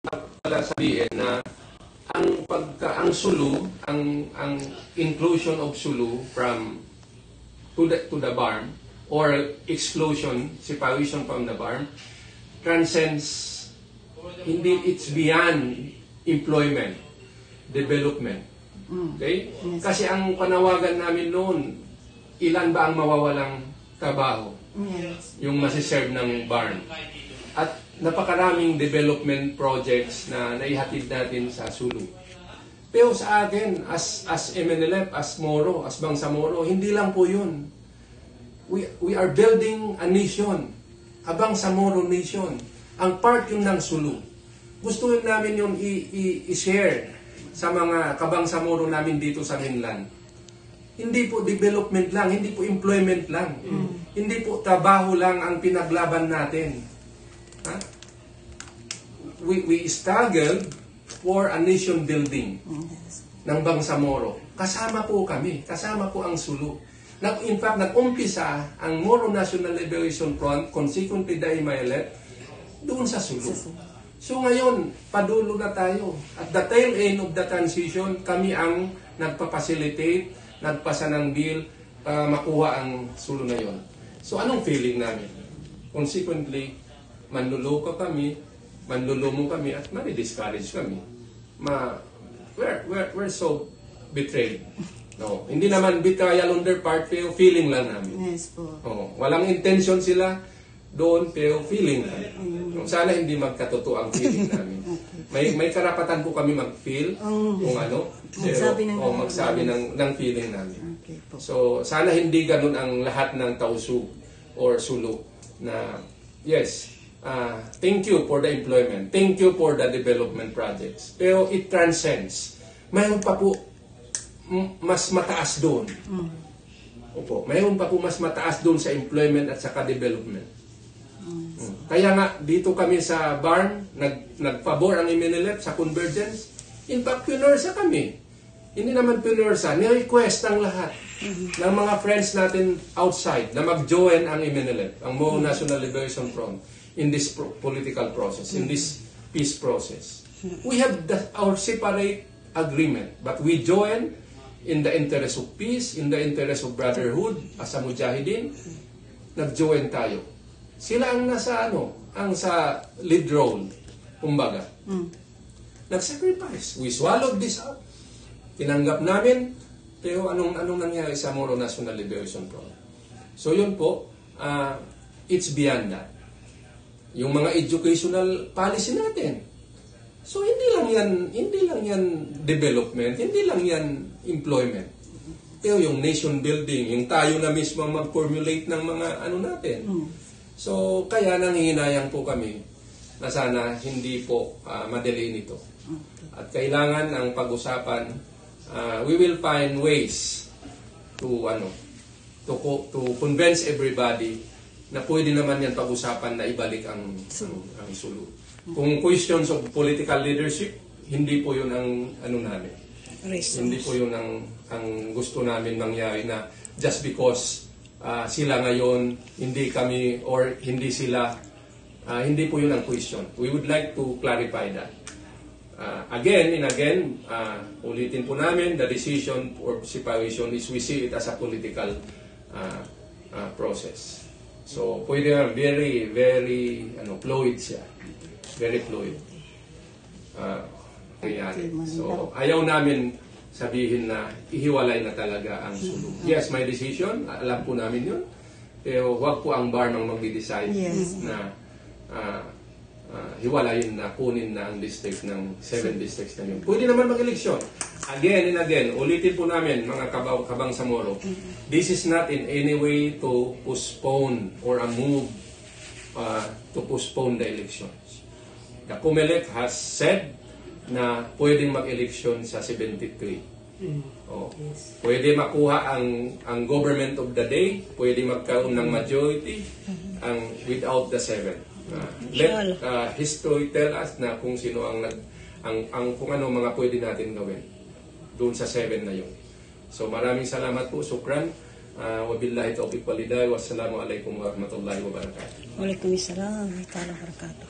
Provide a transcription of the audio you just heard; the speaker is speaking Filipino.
pala sabihin na ang Sulu, ang inclusion of Sulu from to the BARM or exclusion, separation from the BARM transcends, hindi, it's beyond employment, development. Okay? Yes. Kasi ang panawagan namin noon, ilan ba ang mawawalang trabaho? Yes. Yung masiserve ng BARM. At napakaraming development projects na naihatid natin sa Sulu. Pero sa akin, as MNLF, as Moro, as Bangsamoro, hindi lang po yun. We are building a nation, a Bangsamoro nation. Ang part yun ng Sulu. Gusto namin yun i-share sa mga kabangsamoro namin dito sa mainland. Hindi po development lang, hindi po employment lang. Hindi po trabaho lang ang pinaglaban natin. Ha? We struggled for a nation building ng Bangsamoro. Kasama po kami, kasama po ang Sulu. In fact, nag-umpisa ang Moro National Liberation Front, consequently the MILF, doon sa Sulu. So ngayon, padulo na tayo. At the tail end of the transition, kami ang nagpa-facilitate, nagpasa ng bill para makuha ang Sulu na yon. So anong feeling namin? Consequently, manluloko kami, manlulumo kami, at mari-discourage kami. We're so betrayed. No, hindi naman betrayal on their part, pero feeling lang namin. Yes po. Walang intention sila doon, pero feeling lang. Sana hindi magkatotoo ang feeling namin. May karapatan po kami mag-feel kung ano, pero magsabi ng feeling namin. Okay po. So, sana hindi ganun ang lahat ng Tausug or Sulu na, yes, thank you for the employment, thank you for the development projects. Pero it transcends. Mayroon pa po mas mataas doon. Opo, mayroon pa po mas mataas doon sa employment at saka development. Kaya nga, dito kami sa BARM, nagpabor ang MNLF sa convergence. In fact, pinursa kami. Hindi naman pinursa, ni-request ang lahat ng mga friends natin outside na mag-join ang MNLF, ang Moro National Liberation Front, in this political process, in this peace process. We have our separate agreement, but we join in the interest of peace, in the interest of brotherhood, as a mujahideen, nag-join tayo. Sila ang nasa ang sa lead role, kumbaga. Nag-sacrifice. We swallowed this up. Tinanggap namin, pero anong nangyari sa Moro National Liberation Front? So yun po, it's beyond that. Yung mga educational policy natin. So hindi lang yan development, hindi lang yan employment. Pero yung nation building, yung tayo na mismo mag-formulate ng mga natin. So, kaya nanghihinayang po kami na sana hindi po madaliin ito. At kailangan ang pag-usapan, we will find ways to convince everybody na pwede naman yan pag-usapan na ibalik ang Sulu. Kung questions of political leadership, hindi po yun ang namin. Hindi po yun ang gusto namin mangyari na just because sila ngayon, hindi kami, or hindi sila, hindi po yun ang question. We would like to clarify that. Again and again, ulitin po namin, the decision for separation is we see it as a political process. So, pwede very, very fluid siya. Very fluid. So, ayaw namin sabihin na ihiwalay na talaga ang Sulu. Yes, may decision. Alam po namin yun. Pero huwag po ang BARM ang mag-decide na hiwalayin na, kunin na ang district ng 7 districts na yun. Pwede naman mag-eleksyon. Again and again, ulitin po namin, mga kabangsamoro, this is not in any way to postpone or a move to postpone the elections. The COMELEC has said na pwedeng mag-eleksyon sa 73. Pwede makuha ang government of the day, pwede magkaroon ng majority without the 7. Let history tell us na kung sino kung ano mga pwede natin gawin doon sa 7 na yun. So maraming salamat po, sukran. Wabillahi taufiq wal hidayah. Wassalamu alaikum warahmatullahi wabarakatuh. Waalaikumsalam warahmatullahi wabarakatuh.